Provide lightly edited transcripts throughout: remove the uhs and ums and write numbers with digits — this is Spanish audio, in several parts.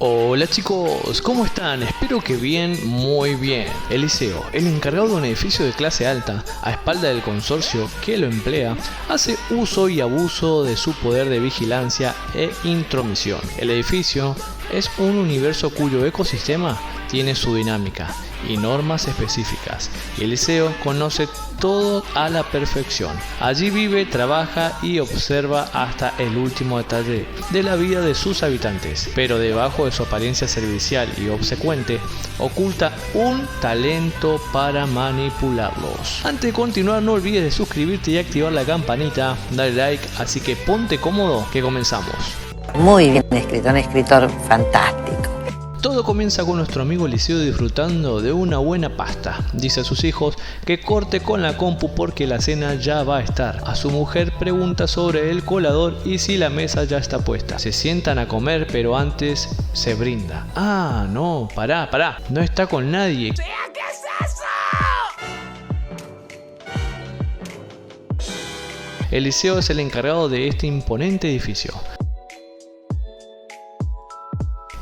Hola chicos, ¿cómo están? Espero que bien, muy bien. Eliseo, el encargado de un edificio de clase alta, a espalda del consorcio que lo emplea, hace uso y abuso de su poder de vigilancia e intromisión. El edificio es un universo cuyo ecosistema tiene su dinámica y normas específicas, y Eliseo conoce todo a la perfección. Allí vive, trabaja y observa hasta el último detalle de la vida de sus habitantes, pero debajo de su apariencia servicial y obsecuente oculta un talento para manipularlos. Antes de continuar, no olvides de suscribirte y activar la campanita, dale like, así que ponte cómodo que comenzamos. Muy bien escrito, un escritor fantástico. Todo comienza con nuestro amigo Eliseo disfrutando de una buena pasta. Dice a sus hijos que corte con la compu porque la cena ya va a estar. A su mujer pregunta sobre el colador y si la mesa ya está puesta. Se sientan a comer, pero antes se brinda. Ah, no, pará, no está con nadie. ¿Qué es eso? Eliseo es el encargado de este imponente edificio.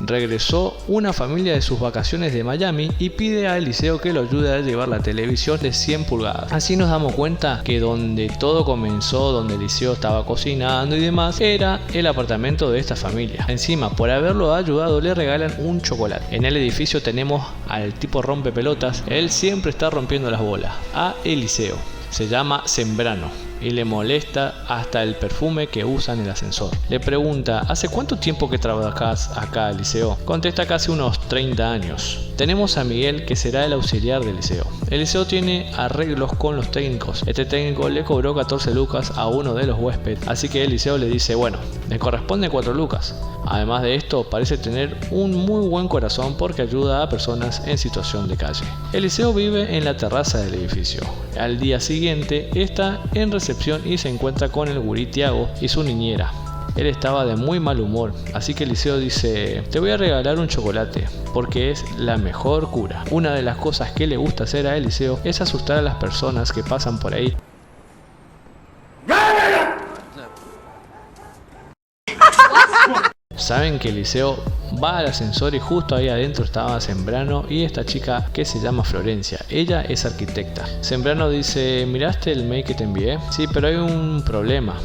Regresó una familia de sus vacaciones de Miami y pide a Eliseo que lo ayude a llevar la televisión de 100 pulgadas. Así nos damos cuenta que donde todo comenzó, donde Eliseo estaba cocinando y demás, era el apartamento de esta familia. Encima, por haberlo ayudado, le regalan un chocolate. En el edificio tenemos al tipo rompepelotas. Él siempre está rompiendo las bolas. A Eliseo se llama Sembrano y le molesta hasta el perfume que usa en el ascensor. Le pregunta: ¿hace cuánto tiempo que trabajas acá, Eliseo? Contesta: casi unos 30 años. Tenemos a Miguel, que será el auxiliar de Eliseo. Eliseo tiene arreglos con los técnicos. Este técnico le cobró 14 lucas a uno de los huéspedes, así que Eliseo le dice: bueno, le corresponde 4 lucas. Además de esto, parece tener un muy buen corazón porque ayuda a personas en situación de calle. Eliseo vive en la terraza del edificio. Al día siguiente está en recepción y se encuentra con el gurí Tiago y su niñera. Él estaba de muy mal humor, así que Eliseo dice: te voy a regalar un chocolate, porque es la mejor cura. Una de las cosas que le gusta hacer a Eliseo es asustar a las personas que pasan por ahí. Saben que Eliseo va al ascensor y justo ahí adentro estaba Sembrano y esta chica que se llama Florencia. Ella es arquitecta. Sembrano dice: ¿miraste el mail que te envié? Sí, pero hay un problema,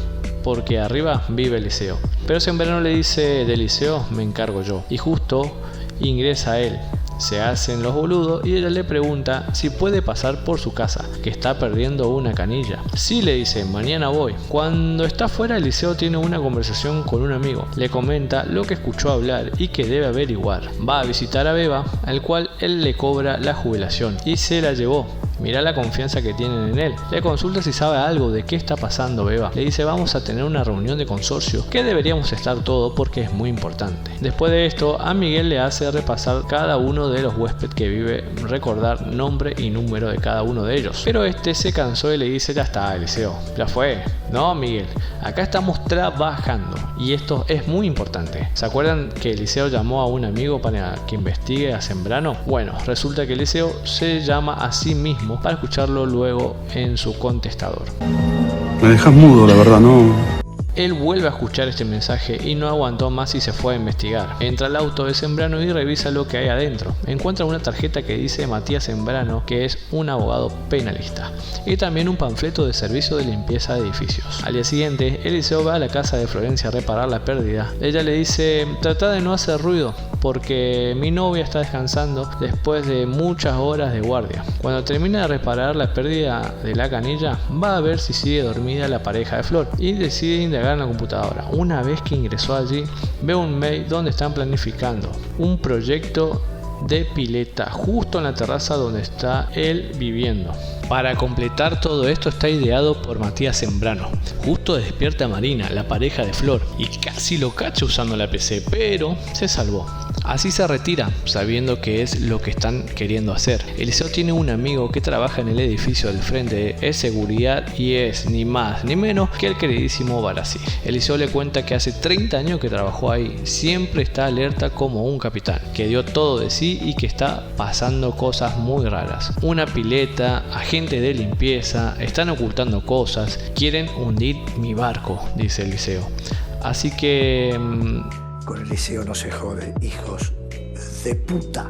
porque arriba vive Eliseo. Pero Sembrano le dice: de Eliseo me encargo yo. Y justo ingresa él. Se hacen los boludos y ella le pregunta si puede pasar por su casa, que está perdiendo una canilla. Sí, le dice: mañana voy. Cuando está fuera, Eliseo tiene una conversación con un amigo. Le comenta lo que escuchó hablar y que debe averiguar. Va a visitar a Beba, al cual él le cobra la jubilación y se la llevó. Mirá la confianza que tienen en él. Le consulta si sabe algo de qué está pasando Beba. Le dice: vamos a tener una reunión de consorcio, que deberíamos estar todos porque es muy importante. Después de esto, a Miguel le hace repasar cada uno de los huéspedes que vive, recordar nombre y número de cada uno de ellos. Pero este se cansó y le dice: ya está, Eliseo, ya fue. No, Miguel, acá estamos trabajando y esto es muy importante. ¿Se acuerdan que Eliseo llamó a un amigo para que investigue a Sembrano? Bueno, resulta que Eliseo se llama a sí mismo para escucharlo luego en su contestador. Me dejas mudo, la verdad, no. Él vuelve a escuchar este mensaje y no aguantó más y se fue a investigar. Entra al auto de Sembrano y revisa lo que hay adentro. Encuentra una tarjeta que dice Matías Sembrano, que es un abogado penalista, y también un panfleto de servicio de limpieza de edificios. Al día siguiente, Eliseo va a la casa de Florencia a reparar la pérdida. Ella le dice: trata de no hacer ruido, porque mi novia está descansando después de muchas horas de guardia. Cuando termina de reparar la pérdida de la canilla, va a ver si sigue dormida la pareja de Flor y decide indagar en la computadora. Una vez que ingresó allí, ve un mail donde están planificando un proyecto de pileta justo en la terraza donde está él viviendo. Para completar todo esto, está ideado por Matías Sembrano. Justo despierta a Marina, la pareja de Flor, y casi lo cacha usando la PC, pero se salvó. Así se retira, sabiendo que es lo que están queriendo hacer. Eliseo tiene un amigo que trabaja en el edificio del frente, es seguridad y es ni más ni menos que el queridísimo Barassi. Eliseo le cuenta que hace 30 años que trabajó ahí, siempre está alerta como un capitán, que dio todo de sí y que está pasando cosas muy raras. Una pileta, agente de limpieza, están ocultando cosas, quieren hundir mi barco, dice Eliseo. Así que Con Eliseo no se jode, hijos de puta.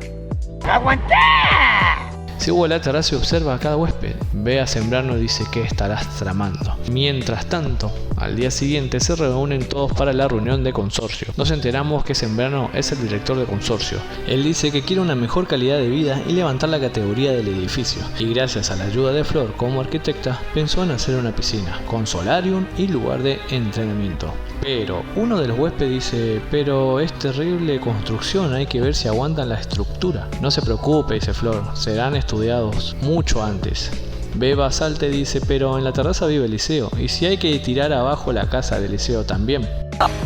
Si Hugo la terraza y observa a cada huésped, ve a Sembrano y dice que estarás tramando. Mientras tanto, al día siguiente se reúnen todos para la reunión de consorcio. Nos enteramos que Sembrano es el director de consorcio. Él dice que quiere una mejor calidad de vida y levantar la categoría del edificio. Y gracias a la ayuda de Flor como arquitecta, pensó en hacer una piscina, con solarium y lugar de entrenamiento. Pero uno de los huéspedes dice, pero es terrible construcción, hay que ver si aguantan la estructura. No se preocupe, dice Flor, serán estudiados mucho antes. Beba salta y dice, pero en la terraza vive Eliseo, y si hay que tirar abajo la casa de Eliseo también.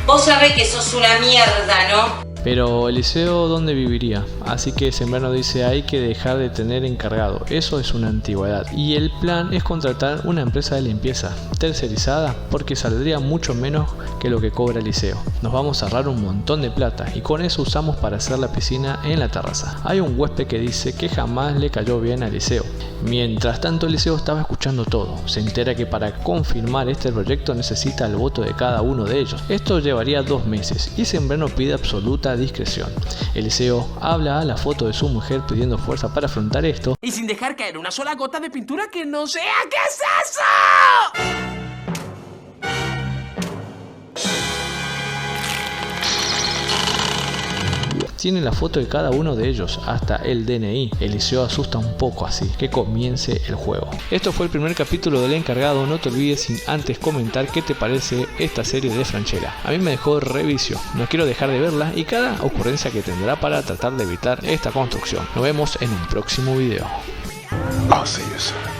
Vos sabés que sos una mierda, ¿no? Pero Eliseo, ¿dónde viviría? Así que Sembrano dice, hay que dejar de tener encargado, eso es una antigüedad. Y el plan es contratar una empresa de limpieza, tercerizada, porque saldría mucho menos que lo que cobra Eliseo. Nos vamos a ahorrar un montón de plata y con eso usamos para hacer la piscina en la terraza. Hay un huésped que dice que jamás le cayó bien a Eliseo. Mientras tanto Eliseo estaba escuchando todo. Se entera que para confirmar este proyecto necesita el voto de cada uno de ellos. Esto llevaría 2 meses y Sembrano pide absoluta discreción. Eliseo habla a la foto de su mujer pidiendo fuerza para afrontar esto y sin dejar caer una sola gota de pintura que no sea. ¿Qué es eso? tiene la foto de cada uno de ellos, hasta el DNI. Eliseo asusta un poco, así que comience el juego. Esto fue el primer capítulo del Encargado. No te olvides sin antes comentar qué te parece esta serie de Francella. A mí me dejó revisión, no quiero dejar de verla y cada ocurrencia que tendrá para tratar de evitar esta construcción. Nos vemos en un próximo video. I'll see you soon.